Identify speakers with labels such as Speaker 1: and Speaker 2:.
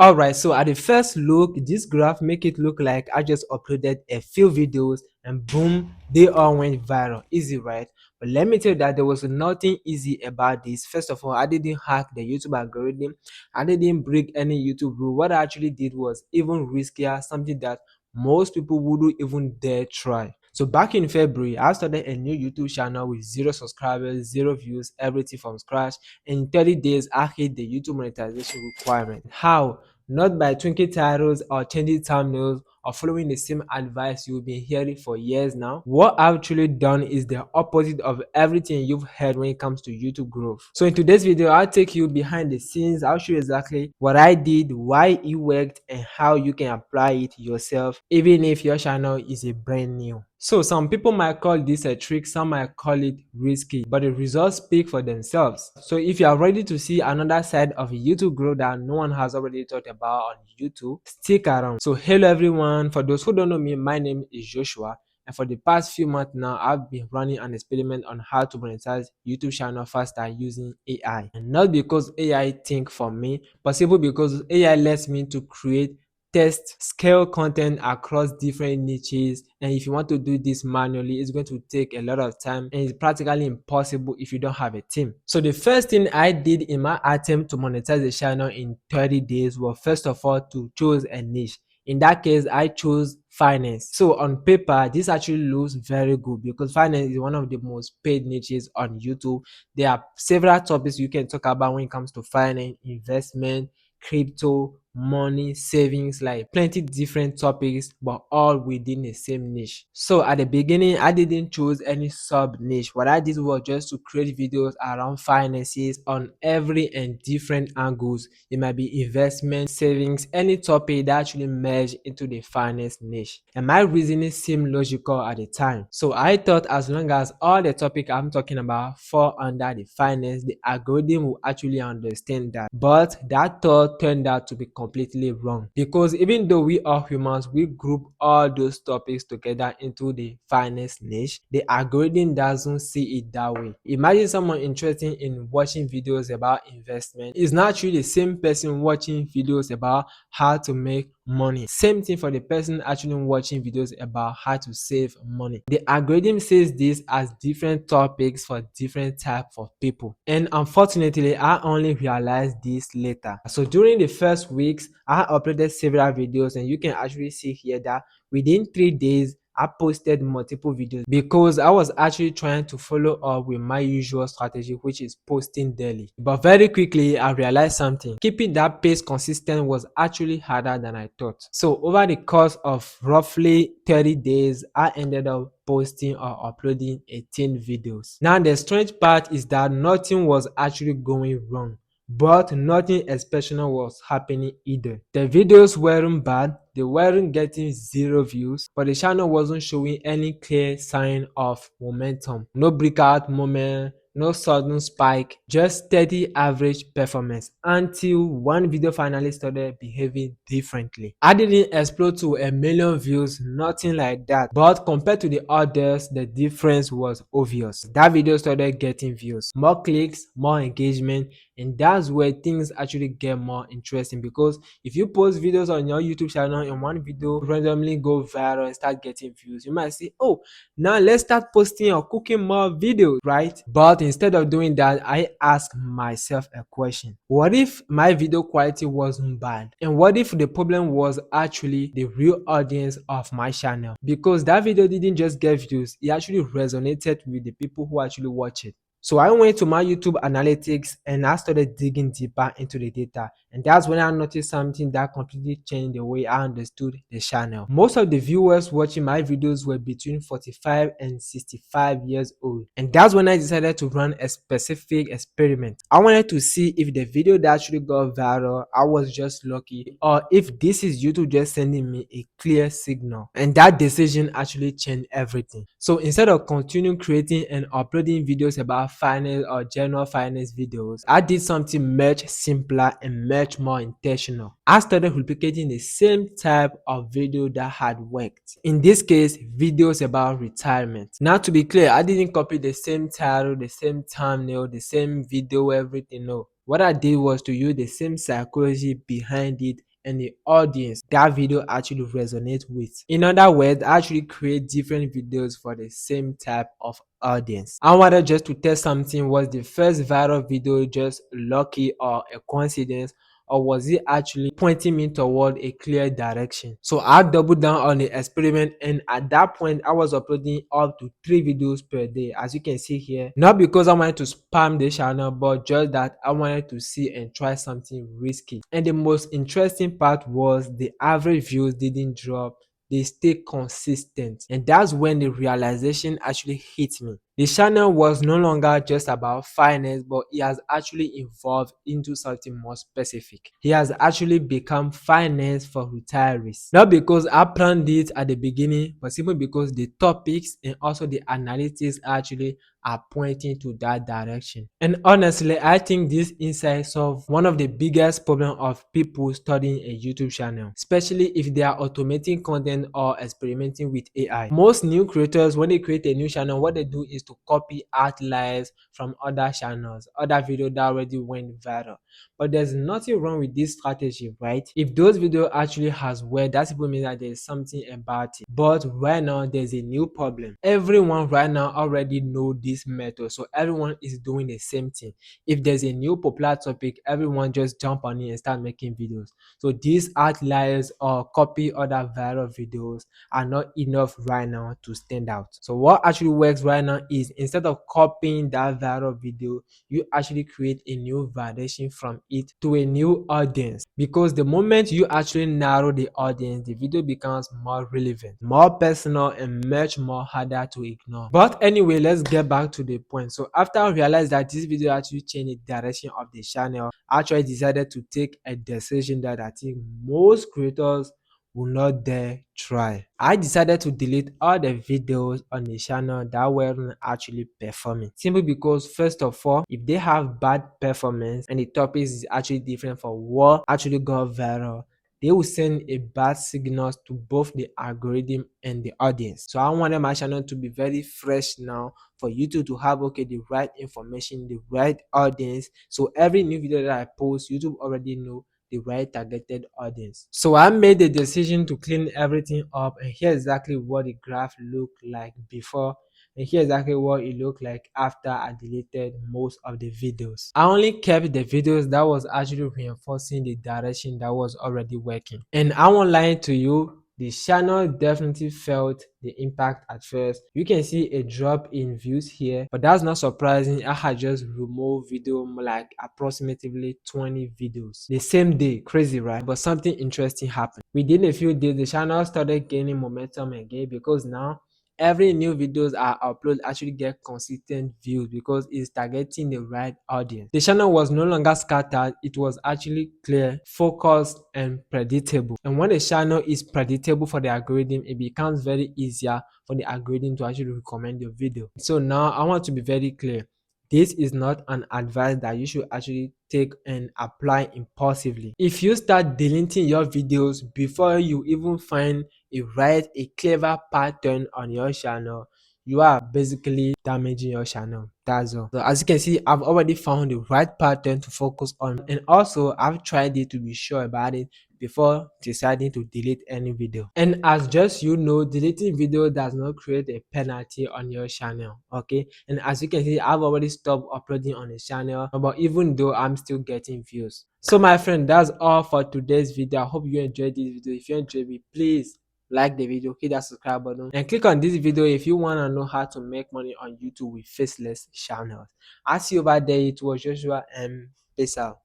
Speaker 1: Alright, so at the first look, this graph make it look like I just uploaded a few videos and boom, they all went viral. Easy, right? But let me tell you that there was nothing easy about this. First of all, I didn't hack the YouTube algorithm. I didn't break any YouTube rule. What I actually did was even riskier, something that most people wouldn't even dare try. So back in February, I started a new YouTube channel with 0 subscribers, 0 views, everything from scratch. In 30 days, I hit the YouTube monetization requirement. How? Not by tweaking titles or changing thumbnails or following the same advice you've been hearing for years now. What I've actually done is the opposite of everything you've heard when it comes to YouTube growth. So in today's video, I'll take you behind the scenes. I'll show you exactly what I did, why it worked, and how you can apply it yourself, even if your channel is a brand new. So some people might call this a trick, some might call it risky, but the results speak for themselves. So if you are ready to see another side of YouTube growth that no one has already talked about on YouTube, stick around. So hello everyone, for those who don't know me, my name is Joshua, and for the past few months now, I've been running an experiment on how to monetize YouTube channel faster using AI. And not because AI think for me, but simply because AI lets me to create, test, scale content across different niches, and if you want to do this manually, it's going to take a lot of time and it's practically impossible if you don't have a team. So the first thing I did in my attempt to monetize the channel in 30 days was first of all to choose a niche. In that case, I chose finance. So on paper, this actually looks very good because finance is one of the most paid niches on YouTube. There are several topics you can talk about when it comes to finance, investment, crypto, money, savings, like plenty different topics, but all within the same niche. So at the beginning, I didn't choose any sub niche. What I did was just to create videos around finances on every and different angles. It might be investment, savings, any topic that actually merge into the finance niche. And my reasoning seemed logical at the time. So I thought as long as all the topic I'm talking about fall under the finance, the algorithm will actually understand that. But that thought turned out to be completely wrong, because even though we are humans, we group all those topics together into the finance niche, the algorithm doesn't see it that way. Imagine someone interested in watching videos about investment is not actually the same person watching videos about how to make money. Same thing for the person actually watching videos about how to save money. The algorithm says this as different topics for different type of people, and unfortunately I only realized this later. So during the first weeks, I uploaded several videos, and you can actually see here that within 3 days I posted multiple videos because I was actually trying to follow up with my usual strategy, which is posting daily. But very quickly I realized something. Keeping that pace consistent was actually harder than I thought. So over the course of roughly 30 days, I ended up posting or uploading 18 videos. Now the strange part is that nothing was actually going wrong, but nothing exceptional was happening either. The videos weren't bad, they weren't getting 0 views, but the channel wasn't showing any clear sign of momentum. No breakout moment, no sudden spike, just steady average performance until one video finally started behaving differently. I didn't explode to 1 million views, nothing like that, but compared to the others, the difference was obvious. That video started getting views, more clicks, more engagement, and that's where things actually get more interesting, because if you post videos on your YouTube channel and one video randomly go viral and start getting views, you might say, oh, now let's start posting or cooking more videos, right? But instead of doing that, I ask myself a question. What if my video quality wasn't bad? And what if the problem was actually the real audience of my channel? Because that video didn't just get views, it actually resonated with the people who actually watch it. So I went to my YouTube analytics and I started digging deeper into the data, and that's when I noticed something that completely changed the way I understood the channel. Most of the viewers watching my videos were between 45 and 65 years old, and that's when I decided to run a specific experiment. I wanted to see if the video that actually got viral, I was just lucky, or if this is YouTube just sending me a clear signal. And that decision actually changed everything. So instead of continuing creating and uploading videos about finance or general finance videos, I did something much simpler and much more intentional. I started replicating the same type of video that had worked. In this case, videos about retirement. Now to be clear, I didn't copy the same title, the same thumbnail, the same video, everything. No. What I did was to use the same psychology behind it and the audience that video actually resonate with. In other words, I actually create different videos for the same type of audience. I wanted just to test something. Was the first viral video just lucky or a coincidence, or was it actually pointing me toward a clear direction? So I doubled down on the experiment, and at that point I was uploading up to 3 videos per day, as you can see here. Not because I wanted to spam the channel, but just that I wanted to see and try something risky. And the most interesting part was the average views didn't drop, they stay consistent, and that's when the realization actually hit me. The channel was no longer just about finance, but it has actually evolved into something more specific. He has actually become finance for retirees. Not because I planned it at the beginning, but simply because the topics and also the analytics actually are pointing to that direction. And honestly, I think this insight solves one of the biggest problems of people studying a YouTube channel, especially if they are automating content or experimenting with AI. Most new creators, when they create a new channel, what they do is to copy outliers from other channels, other videos that already went viral. But there's nothing wrong with this strategy, right? If those videos actually has worked, that simply means that there's something about it. But right now there's a new problem. Everyone right now already know this method, so everyone is doing the same thing. If there's a new popular topic, everyone just jump on it and start making videos. So these outliers or copy other viral videos are not enough right now to stand out. So what actually works right now is, instead of copying that viral video, you actually create a new validation from it to a new audience, because the moment you actually narrow the audience, the video becomes more relevant, more personal, and much more harder to ignore. But anyway, let's get back to the point. So after I realized that this video actually changed the direction of the channel, I actually decided to take a decision that I think most creators will not dare try. I decided to delete all the videos on the channel that weren't actually performing. Simply because, first of all, if they have bad performance and the topic is actually different from what actually got viral, they will send a bad signals to both the algorithm and the audience. So I wanted my channel to be very fresh now, for YouTube to have the right information, the right audience. So every new video that I post, YouTube already know the right targeted audience. So I made the decision to clean everything up, and here exactly what the graph looked like before, and here exactly what it looked like after I deleted most of the videos. I only kept the videos that was actually reinforcing the direction that was already working. And I won't lie to you, the channel definitely felt the impact at first. You can see a drop in views here, but that's not surprising. I had just removed video like approximately 20 videos the same day. Crazy, right? But something interesting happened. Within a few days, the channel started gaining momentum again, because now every new videos I upload actually get consistent views, because it's targeting the right audience. The channel was no longer scattered, it was actually clear, focused, and predictable. And when a channel is predictable for the algorithm, it becomes very easier for the algorithm to actually recommend your video. So now I want to be very clear. This is not an advice that you should actually take and apply impulsively. If you start deleting your videos before you even find a clever pattern on your channel, you are basically damaging your channel. That's all. So as you can see, I've already found the right pattern to focus on, and also I've tried it to be sure about it before deciding to delete any video. And as just deleting video does not create a penalty on your channel. Okay, and as you can see, I've already stopped uploading on the channel, but even though I'm still getting views. So my friend, that's all for today's video. I hope you enjoyed this video. If you enjoyed it, please like the video, hit that subscribe button, and click on this video if you want to know how to make money on YouTube with Faceless channels. I'll see you over there. It was Joshua, and peace out.